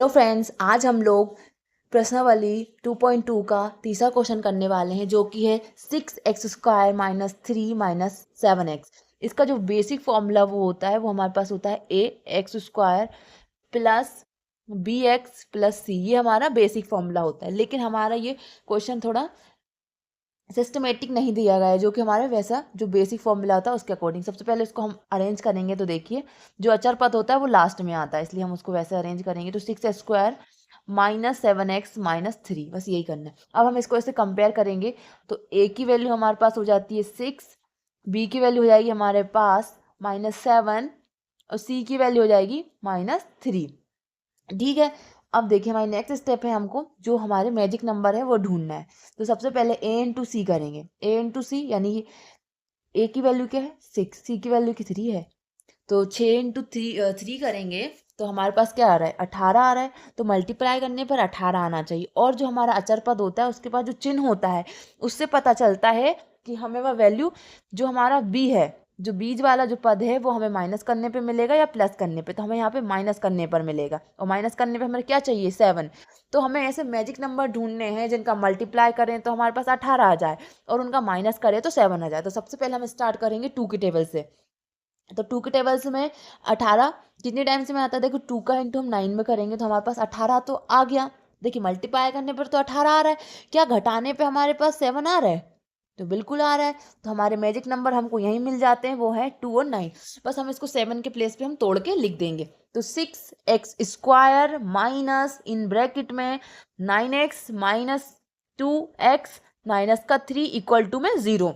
तो फ्रेंड्स, आज हम लोग प्रश्नावली 2.2 का तीसरा क्वेश्चन करने वाले हैं, जो कि है 6x² माइनस 3 माइनस 7x। इसका जो बेसिक फॉर्मूला वो होता है, वो हमारे पास होता है ax² plus bx plus c। ये हमारा बेसिक फॉर्मूला होता है, लेकिन हमारा ये क्वेश्चन थोड़ा सिस्टमेटिक नहीं दिया गया है, जो कि हमारे वैसा जो बेसिक फॉर्मूला होता है उसके अकॉर्डिंग। सबसे पहले उसको हम अरेंज करेंगे, तो देखिए जो अचर पद होता है वो लास्ट में आता है, इसलिए हम उसको वैसे अरेंज करेंगे। तो 6x² माइनस 7x माइनस 3, बस यही करना है। अब हम इसको ऐसे कंपेयर करेंगे, तो a की वैल्यू हमारे पास हो जाती है 6, b की वैल्यू हो जाएगी हमारे पास -7 और c की वैल्यू हो जाएगी -3। ठीक है। अब देखिए हमारी नेक्स्ट स्टेप है, हमको जो हमारे मैजिक नंबर है वो ढूंढना है। तो सबसे पहले a इंटू सी करेंगे। a इंटू सी यानी a की वैल्यू क्या है 6, c की वैल्यू की 3 है। तो 6 इंटू 3 करेंगे तो हमारे पास क्या आ रहा है 18 आ रहा है। तो मल्टीप्लाई करने पर 18 आना चाहिए। और जो हमारा अचर पद होता है उसके पास जो चिन्ह होता है, उससे पता चलता है कि हमें वह वैल्यू जो हमारा b है, जो बीज वाला जो पद है, वो हमें माइनस करने पे मिलेगा या प्लस करने पे। तो हमें यहाँ पे माइनस करने पर मिलेगा, और माइनस करने पे हमें क्या चाहिए 7। तो हमें ऐसे मैजिक नंबर ढूंढने हैं जिनका मल्टीप्लाई करें तो हमारे पास 18 आ जाए, और उनका माइनस करें तो 7 आ जाए। तो सबसे पहले हम स्टार्ट करेंगे 2 के टेबल से। तो 2 के टेबल से में 18 कितने टाइम्स में आता है, देखो 2 का इंटू हम 9 में करेंगे तो हमारे पास 18 तो आ गया। देखिए मल्टीप्लाई करने पर तो 18 आ रहा है, क्या घटाने पे हमारे पास 7 आ रहा है, तो बिल्कुल आ रहा है। तो हमारे मैजिक नंबर हमको यहीं मिल जाते हैं, वो है 2 और 9। बस हम इसको 7 के प्लेस पे हम तोड़ के लिख देंगे। तो 6x² माइनस इन ब्रैकेट में 9x माइनस 2x माइनस का 3 इक्वल टू में 0।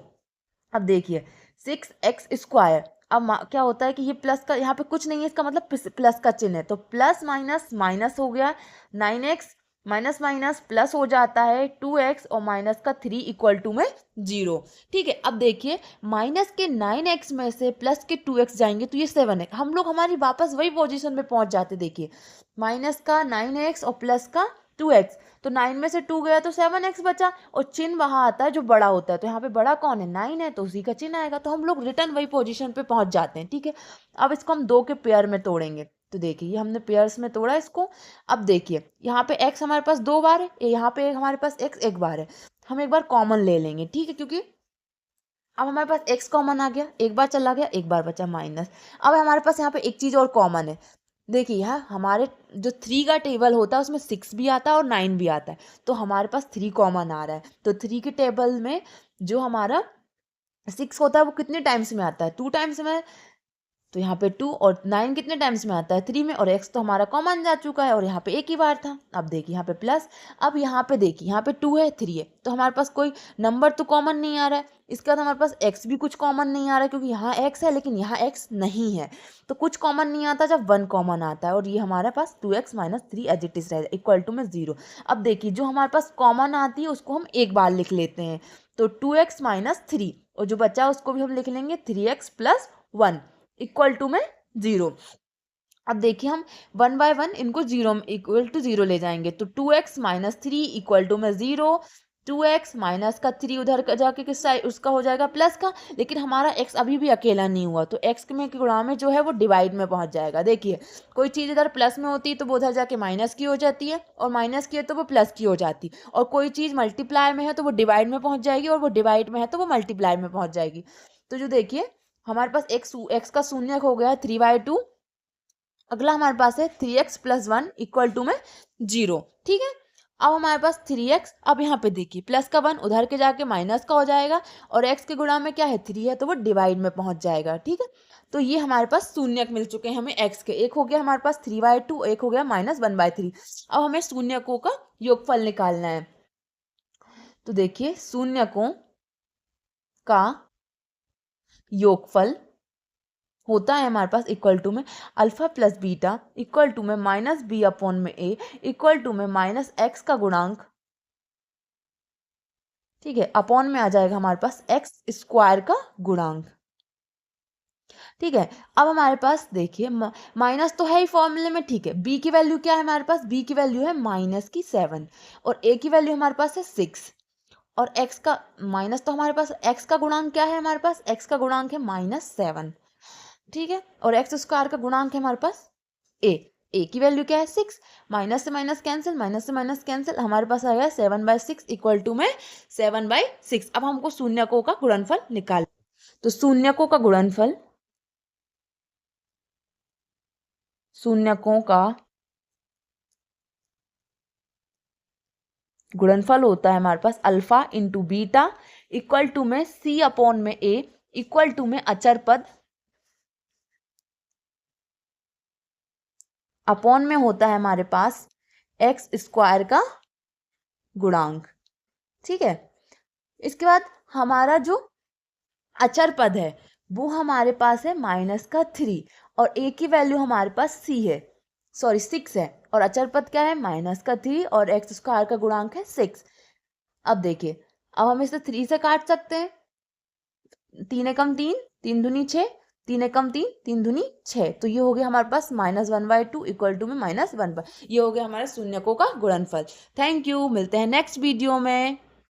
अब देखिए 6x², अब क्या होता है कि ये प्लस का यहाँ पे कुछ नहीं है, इसका मतलब प्लस का चिन्ह है, तो प्लस माइनस माइनस हो गया। 9x माइनस माइनस प्लस हो जाता है 2x और माइनस का 3 इक्वल टू में 0। ठीक है। अब देखिए माइनस के 9x में से प्लस के 2x जाएंगे तो ये 7 है। हम लोग हमारी वापस वही पोजीशन में पहुंच जाते। देखिए माइनस का 9x और प्लस का 2x, तो 9 में से 2 गया तो 7x बचा, और चिन्ह वहां आता है जो बड़ा होता है। तो यहाँ पे बड़ा कौन है 9 है, तो उसी का चिन्ह आएगा। तो हम लोग रिटर्न वही पोजीशन पे पहुंच जाते हैं। ठीक है। अब इसको हम 2 के पेयर में तोड़ेंगे। तो देखिए ये हमने पेयर्स में तोड़ा इसको। अब देखिए यहाँ पे x हमारे पास 2 बार है, यहाँ पे हमारे पास x 1 बार है। हम एक बार कॉमन ले लेंगे। ठीक है, क्योंकि अब हमारे पास x कॉमन आ गया, एक बार चला गया, एक बार बचा माइनस। अब हमारे पास यहाँ पे एक चीज और कॉमन है। देखिए यहाँ हमारे जो 3 का टेबल होता है उसमें 6 भी आता है और 9 भी आता है, तो हमारे पास 3 कॉमन आ रहा है। तो 3 के टेबल में जो हमारा 6 होता है वो कितने टाइम्स में आता है 2 टाइम्स में। तो यहाँ पे 2 और 9 कितने टाइम्स में आता है 3 में, और x तो हमारा कॉमन जा चुका है और यहाँ पे एक ही बार था। अब देखिए यहाँ पे प्लस, अब यहाँ पे देखिए यहाँ पे 2 है 3 है, तो हमारे पास कोई नंबर तो कॉमन नहीं आ रहा है। इसके बाद हमारे पास x भी कुछ कॉमन नहीं आ रहा है, क्योंकि यहाँ x है लेकिन यहाँ x नहीं है। तो कुछ कॉमन नहीं आता जब 1 कॉमन आता है, और ये हमारे पास 2x minus 3 as it is रहेगा इक्वल टू में 0। अब देखिए जो हमारे पास कॉमन आती है उसको हम एक बार लिख लेते हैं। तो 2x माइनस 3, और जो बचा उसको भी हम लिख लेंगे 3x प्लस 1 इक्वल टू में 0। अब देखिए हम 1 बाय 1 इनको 0 इक्वल टू 0 ले जाएंगे। तो 2x माइनस 3 इक्वल टू में 0। 2x माइनस का 3 उधर जाके किस साइड उसका हो जाएगा प्लस का, लेकिन हमारा x अभी भी अकेला नहीं हुआ, तो x में गुणा में जो है वो डिवाइड में पहुंच जाएगा। देखिए कोई चीज़ इधर प्लस में होती है तो वो उधर जाके माइनस की हो जाती है, और माइनस की है तो वो प्लस की हो जाती, और कोई चीज़ मल्टीप्लाई में है तो वो डिवाइड में पहुंच जाएगी, और वो डिवाइड में है तो वो मल्टीप्लाई में पहुंच जाएगी। तो जो देखिए हमारे पास x का शून्य हो गया 3/2। अगला हमारे पास है 3x प्लस 1 इक्वल टू में 0। ठीक है। अब हमारे पास 3x, अब यहाँ पे देखिए प्लस का 1 उधर के जाके माइनस का हो जाएगा, और x के गुणा में क्या है 3 है, तो वो डिवाइड में पहुंच जाएगा। ठीक है। तो ये हमारे पास शून्यक मिल चुके हैं हमें x के। एक हो गया हमारे पास 3/2, एक हो गया -1/3। अब हमें शून्यकों का योगफल निकालना है। तो देखिए शून्यकों का योगफल होता है हमारे पास इक्वल टू में alpha plus beta equal to में -b/a इक्वल टू में -x का गुणांक। ठीक है, अपॉन में आ जाएगा हमारे पास x² का गुणांक। ठीक है। अब हमारे पास देखिए माइनस तो है ही फॉर्मूले में। ठीक है, b की वैल्यू क्या है हमारे पास, b की वैल्यू है -7, और a की वैल्यू हमारे पास है 6, और x का माइनस तो हमारे पास x का गुणांक क्या है, हमारे पास x का गुणांक है -7। ठीक है, और x² का गुणांक है हमारे पास a। ए की वैल्यू क्या है 6, माइनस से माइनस कैंसिल, माइनस से माइनस कैंसिल, हमारे पास आ गया 7/6 इक्वल टू में 7/6। अब हमको शून्यकों का गुणनफल निकाल, तो शून्यकों का गुणनफल होता है हमारे पास alpha into beta equal to में सी अपॉन में ए इक्वल टू में अचर पद अपॉन में होता है हमारे पास एक्स स्क्वायर का गुणांक। ठीक है, इसके बाद हमारा जो अचर पद है वो हमारे पास है -3 और ए की वैल्यू हमारे पास सॉरी 6 है और अचर पद क्या है -3 और एक्स स्क्वायर का गुणांक है 6। अब देखिए, अब हम इसे 3 से काट सकते हैं, 3 एकम 3, 3 दूनी 6, 3 एकम 3, 3 दूनी 6, तो ये हो गया हमारे पास -1/2 इक्वल टू में -1/, ये हो गया हमारे शून्यकों का गुणनफल। थैंक यू, मिलते हैं नेक्स्ट वीडियो में।